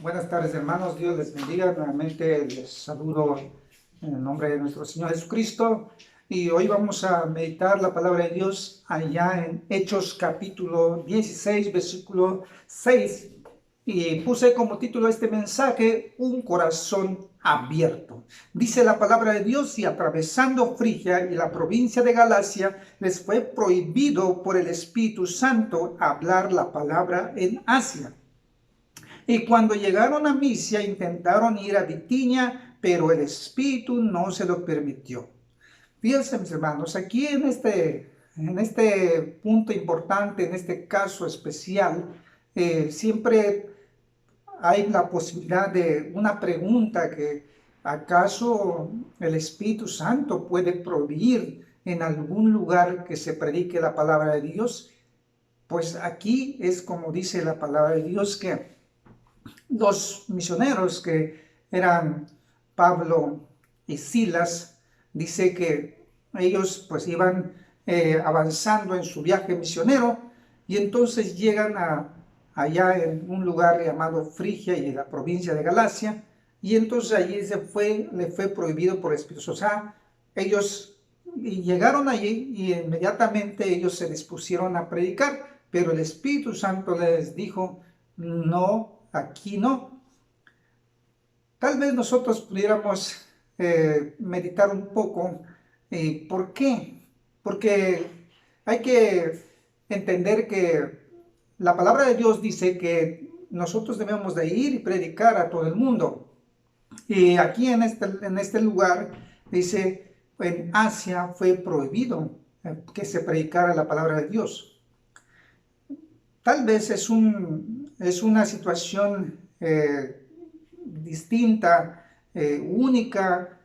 Buenas tardes, hermanos. Dios les bendiga. Nuevamente les saludo en el nombre de nuestro Señor Jesucristo. Y hoy vamos a meditar la palabra de Dios allá en Hechos capítulo 16, versículo 6. Y puse como título este mensaje, un corazón abierto. Dice la palabra de Dios: y atravesando Frigia y la provincia de Galacia, les fue prohibido por el Espíritu Santo hablar la palabra en Asia. Y cuando llegaron a Misia, intentaron ir a Bitinia, pero el Espíritu no se lo permitió. Fíjense, mis hermanos, aquí en este punto importante, en este caso especial, siempre hay la posibilidad de una pregunta que ¿acaso el Espíritu Santo puede prohibir en algún lugar que se predique la palabra de Dios? Pues aquí es como dice la palabra de Dios, que los misioneros que eran Pablo y Silas, dice que ellos pues iban avanzando en su viaje misionero y entonces llegan allá en un lugar llamado Frigia y la provincia de Galacia, y entonces allí le fue prohibido por el Espíritu. O sea, ellos llegaron allí y inmediatamente ellos se dispusieron a predicar, pero el Espíritu Santo les dijo: no, aquí no. Tal vez nosotros pudiéramos meditar un poco. ¿Por qué? Porque hay que entender que la palabra de Dios dice que nosotros debemos de ir y predicar a todo el mundo. Y aquí en este lugar dice, en Asia fue prohibido que se predicara la palabra de Dios. Tal vez es una situación distinta, única.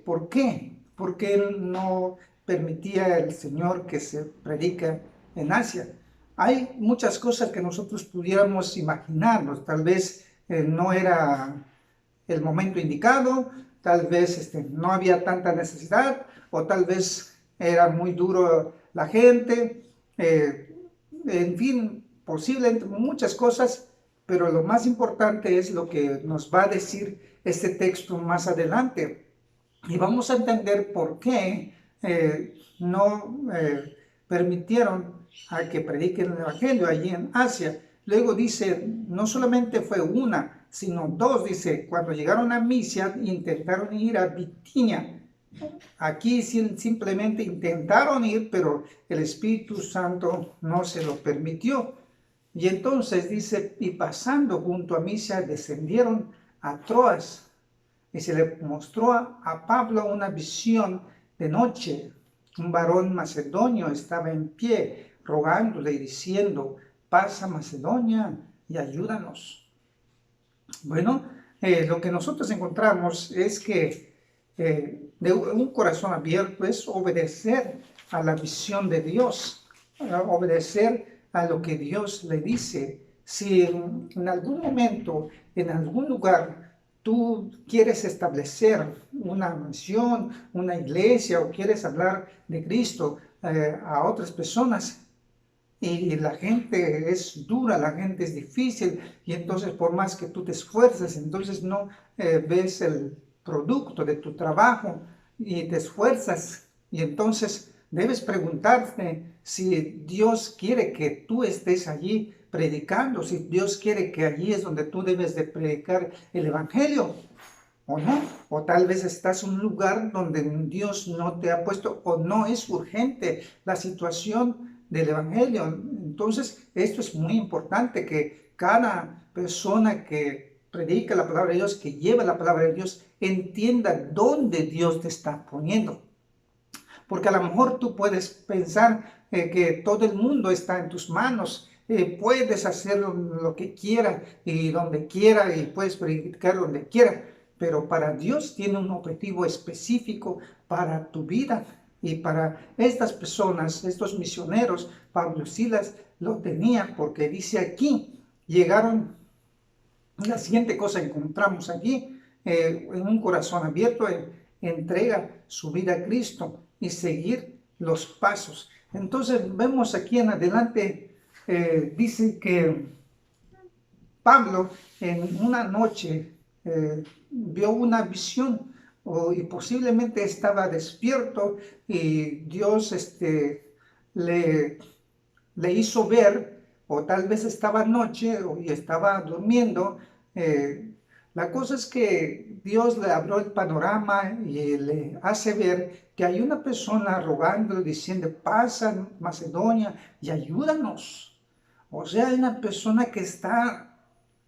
¿Por qué? Porque Él no permitía el Señor que se predique en Asia. Hay muchas cosas que nosotros pudiéramos imaginarnos. Tal vez no era el momento indicado, tal vez no había tanta necesidad, o tal vez era muy duro la gente. En fin, posiblemente muchas cosas, pero lo más importante es lo que nos va a decir este texto más adelante. Y vamos a entender por qué no permitieron a que prediquen el Evangelio allí en Asia. Luego dice, no solamente fue una, sino dos. Dice, cuando llegaron a Misia, intentaron ir a Bitinia. Aquí simplemente intentaron ir, pero el Espíritu Santo no se lo permitió. Y entonces dice, y pasando junto a Misia, descendieron a Troas. Y se le mostró a Pablo una visión de noche. Un varón macedonio estaba en pie, rogándole y diciendo: pasa Macedonia y ayúdanos. Bueno, lo que nosotros encontramos es que de un corazón abierto es obedecer a la visión de Dios, obedecer a lo que Dios le dice. Si en algún momento, en algún lugar, tú quieres establecer una misión, una iglesia, o quieres hablar de Cristo a otras personas, y la gente es dura, la gente es difícil, y entonces por más que tú te esfuerces, entonces no ves el producto de tu trabajo y te esfuerzas, y entonces debes preguntarte si Dios quiere que tú estés allí predicando, si Dios quiere que allí es donde tú debes de predicar el Evangelio, o no, o tal vez estás en un lugar donde Dios no te ha puesto, o no es urgente la situación del Evangelio. Entonces, esto es muy importante, que cada persona que predica la palabra de Dios, que lleva la palabra de Dios, entienda dónde Dios te está poniendo. Porque a lo mejor tú puedes pensar que todo el mundo está en tus manos, puedes hacer lo que quiera y donde quiera, y puedes predicar donde quiera, pero para Dios tiene un objetivo específico para tu vida. Y para estas personas, estos misioneros, Pablo y Silas lo tenían, porque dice aquí, llegaron, la siguiente cosa encontramos aquí, en un corazón abierto, entrega su vida a Cristo y seguir los pasos. Entonces vemos aquí en adelante, dice que Pablo en una noche vio una visión y posiblemente estaba despierto y Dios le hizo ver, o tal vez estaba noche y estaba durmiendo. eh, la cosa es que Dios le abrió el panorama y le hace ver que hay una persona rogando, diciendo, pasa Macedonia y ayúdanos. O sea, hay una persona que está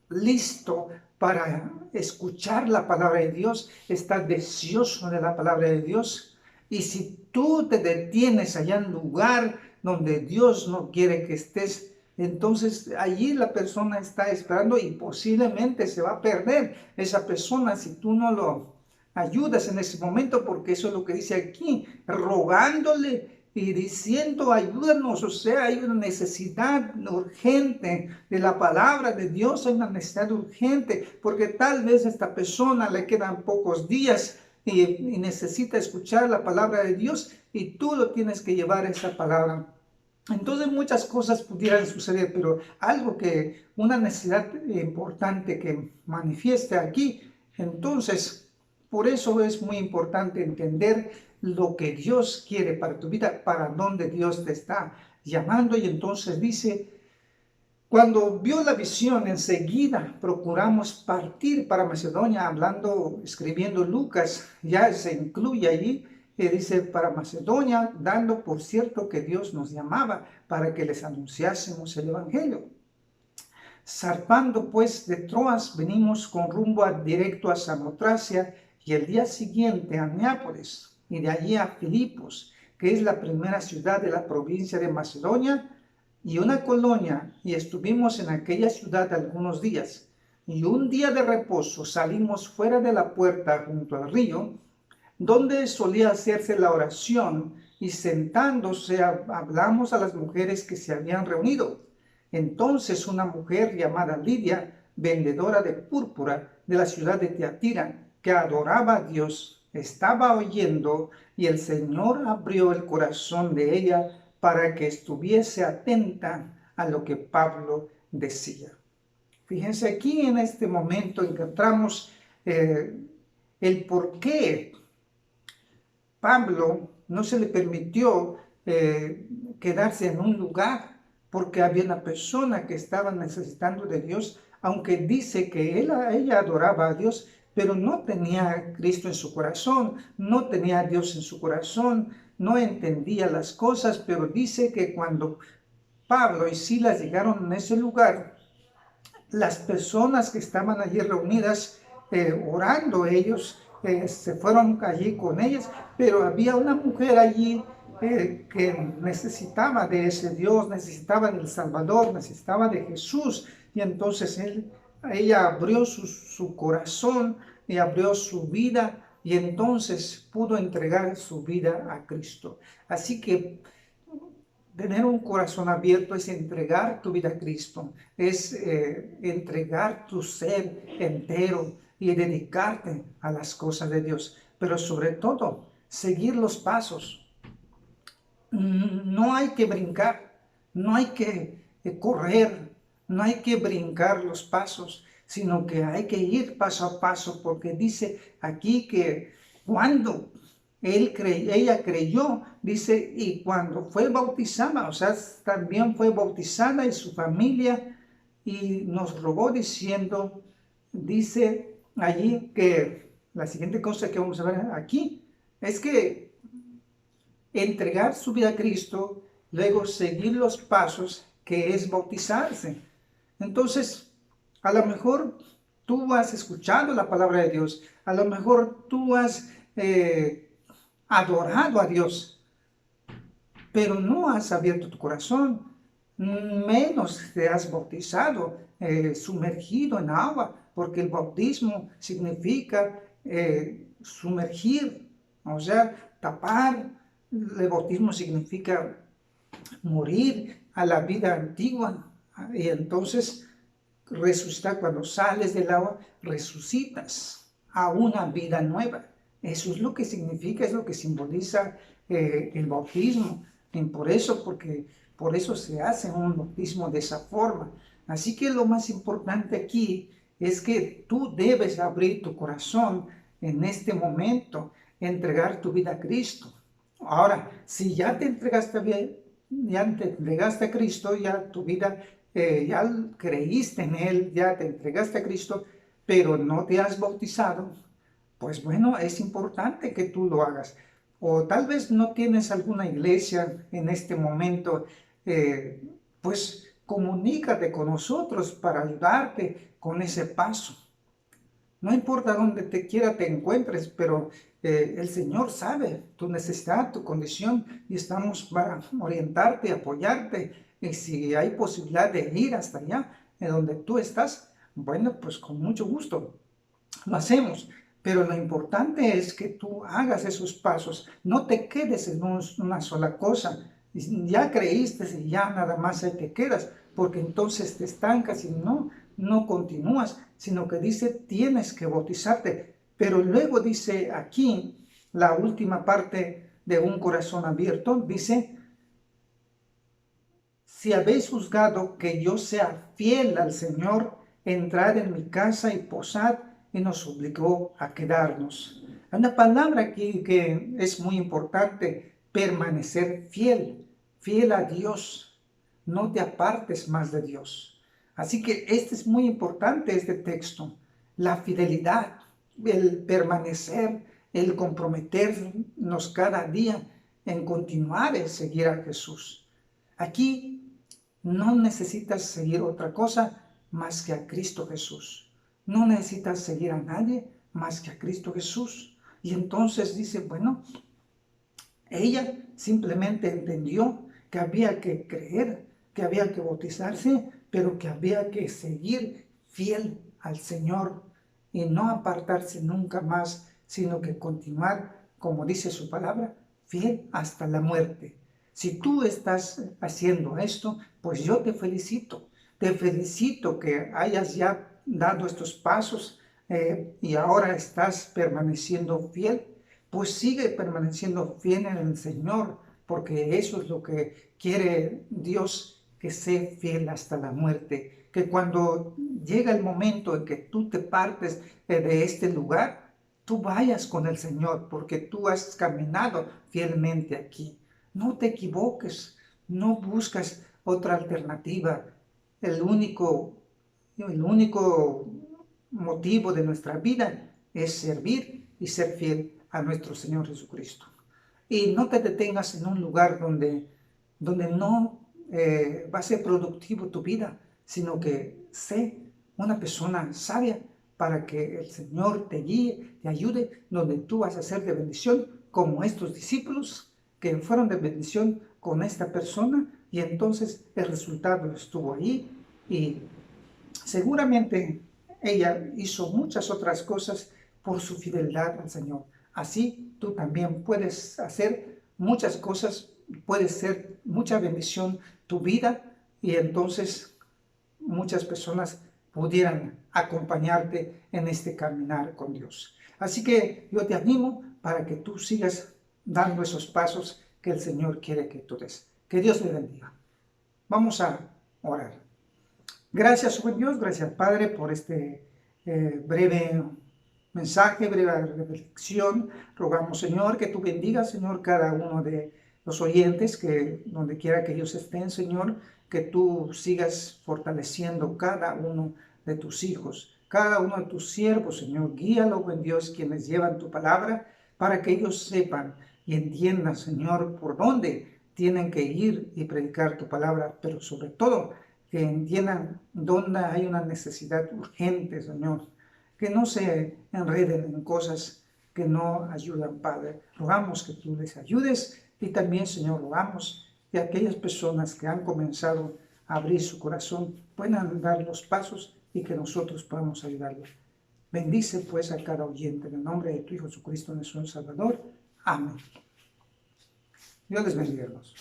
listo para escuchar la palabra de Dios, está deseoso de la palabra de Dios. Y si tú te detienes allá en un lugar donde Dios no quiere que estés, entonces allí la persona está esperando y posiblemente se va a perder esa persona si tú no lo ayudas en ese momento, porque eso es lo que dice aquí, rogándole y diciendo, ayúdanos. O sea, hay una necesidad urgente de la palabra de Dios, hay una necesidad urgente, porque tal vez a esta persona le quedan pocos días y necesita escuchar la palabra de Dios y tú lo tienes que llevar esa palabra. Entonces muchas cosas pudieran suceder, pero algo que, una necesidad importante que manifiesta aquí, entonces por eso es muy importante entender lo que Dios quiere para tu vida, para dónde Dios te está llamando. Y entonces dice, cuando vio la visión, enseguida procuramos partir para Macedonia, escribiendo Lucas, ya se incluye allí, dice para Macedonia, dando por cierto que Dios nos llamaba para que les anunciásemos el Evangelio. Zarpando pues de Troas, venimos con rumbo directo a Samotracia y el día siguiente a Neápolis y de allí a Filipos, que es la primera ciudad de la provincia de Macedonia y una colonia, y estuvimos en aquella ciudad algunos días. Y un día de reposo salimos fuera de la puerta junto al río, donde solía hacerse la oración, y sentándose hablamos a las mujeres que se habían reunido. Entonces una mujer llamada Lidia, vendedora de púrpura de la ciudad de Tiatira, que adoraba a Dios, estaba oyendo, y el Señor abrió el corazón de ella para que estuviese atenta a lo que Pablo decía. Fíjense, aquí en este momento encontramos el por qué Pablo no se le permitió quedarse en un lugar, porque había una persona que estaba necesitando de Dios, aunque dice que ella adoraba a Dios, pero no tenía a Cristo en su corazón, no tenía a Dios en su corazón, no entendía las cosas. Pero dice que cuando Pablo y Silas llegaron a ese lugar, las personas que estaban allí reunidas orando, ellos se fueron allí con ellas, pero había una mujer allí que necesitaba de ese Dios, necesitaba del Salvador, necesitaba de Jesús. Y entonces ella abrió su corazón y abrió su vida, y entonces pudo entregar su vida a Cristo. Así que tener un corazón abierto es entregar tu vida a Cristo, es entregar tu ser entero y dedicarte a las cosas de Dios, pero sobre todo seguir los pasos. No hay que brincar, no hay que correr, no hay que brincar los pasos, sino que hay que ir paso a paso, porque dice aquí que cuando ella creyó, dice, y cuando fue bautizada, o sea, también fue bautizada y su familia, y nos rogó diciendo, dice allí que la siguiente cosa que vamos a ver aquí es que entregar su vida a Cristo, luego seguir los pasos, que es bautizarse. Entonces, a lo mejor tú has escuchado la palabra de Dios, a lo mejor tú has adorado a Dios, pero no has abierto tu corazón, menos te has bautizado, sumergido en agua, porque el bautismo significa sumergir, o sea, tapar. El bautismo significa morir a la vida antigua, y entonces resucitar. Cuando sales del agua, resucitas a una vida nueva. Eso es lo que significa, es lo que simboliza el bautismo. Y por eso se hace un bautismo de esa forma. Así que lo más importante aquí es que tú debes abrir tu corazón en este momento, entregar tu vida a Cristo. Ahora, si ya te entregaste a Cristo, ya tu vida, ya creíste en Él, ya te entregaste a Cristo, pero no te has bautizado, pues bueno, es importante que tú lo hagas. O tal vez no tienes alguna iglesia en este momento, pues comunícate con nosotros para ayudarte con ese paso. No importa dónde te encuentres, pero el Señor sabe tu necesidad, tu condición, y estamos para orientarte, apoyarte. Y si hay posibilidad de ir hasta allá, en donde tú estás, bueno, pues con mucho gusto lo hacemos. Pero lo importante es que tú hagas esos pasos, no te quedes en una sola cosa. Ya creíste y ya nada más ahí te quedas, porque entonces te estancas y no continúas, sino que dice tienes que bautizarte. Pero luego dice aquí, la última parte de un corazón abierto, dice, si habéis juzgado que yo sea fiel al Señor, entrad en mi casa y posad, y nos obligó a quedarnos. Hay una palabra aquí que es muy importante, permanecer fiel a Dios. No te apartes más de Dios. Así que este es muy importante, este texto. La fidelidad, el permanecer, el comprometernos cada día en continuar en seguir a Jesús. Aquí no necesitas seguir otra cosa más que a Cristo Jesús. No necesitas seguir a nadie más que a Cristo Jesús. Y entonces dice, bueno, ella simplemente entendió que había que creer, que había que bautizarse, pero que había que seguir fiel al Señor y no apartarse nunca más, sino que continuar, como dice su palabra, fiel hasta la muerte. Si tú estás haciendo esto, pues yo te felicito. Te felicito que hayas ya dado estos pasos y ahora estás permaneciendo fiel. Pues sigue permaneciendo fiel en el Señor, porque eso es lo que quiere Dios, que sea fiel hasta la muerte. Que cuando llega el momento en que tú te partes de este lugar, tú vayas con el Señor, porque tú has caminado fielmente aquí. No te equivoques, no buscas otra alternativa. El único motivo de nuestra vida es servir y ser fiel a nuestro Señor Jesucristo. Y no te detengas en un lugar donde no va a ser productivo tu vida, sino que sé una persona sabia para que el Señor te guíe, te ayude, donde tú vas a ser de bendición, como estos discípulos que fueron de bendición con esta persona, y entonces el resultado estuvo ahí, y seguramente ella hizo muchas otras cosas por su fidelidad al Señor. Así tú también puedes hacer muchas cosas, puede ser mucha bendición tu vida, y entonces muchas personas pudieran acompañarte en este caminar con Dios. Así que yo te animo para que tú sigas dando esos pasos que el Señor quiere que tú des. Que Dios te bendiga. Vamos a orar. Gracias, buen Dios, gracias, Padre, por este breve mensaje, breve reflexión. Rogamos, Señor, que tú bendigas, Señor, cada uno de los oyentes, que donde quiera que ellos estén, Señor, que tú sigas fortaleciendo cada uno de tus hijos, cada uno de tus siervos, Señor. Guíalo, buen Dios, quienes llevan tu palabra, para que ellos sepan y entiendan, Señor, por dónde tienen que ir y predicar tu palabra, pero sobre todo que entiendan dónde hay una necesidad urgente, Señor, que no se enreden en cosas que no ayudan, Padre. Rogamos que tú les ayudes, y también, Señor, rogamos que aquellas personas que han comenzado a abrir su corazón puedan dar los pasos y que nosotros podamos ayudarlos. Bendice pues a cada oyente en el nombre de tu Hijo Jesucristo, nuestro Salvador. Amén. Dios les bendiga, hermanos.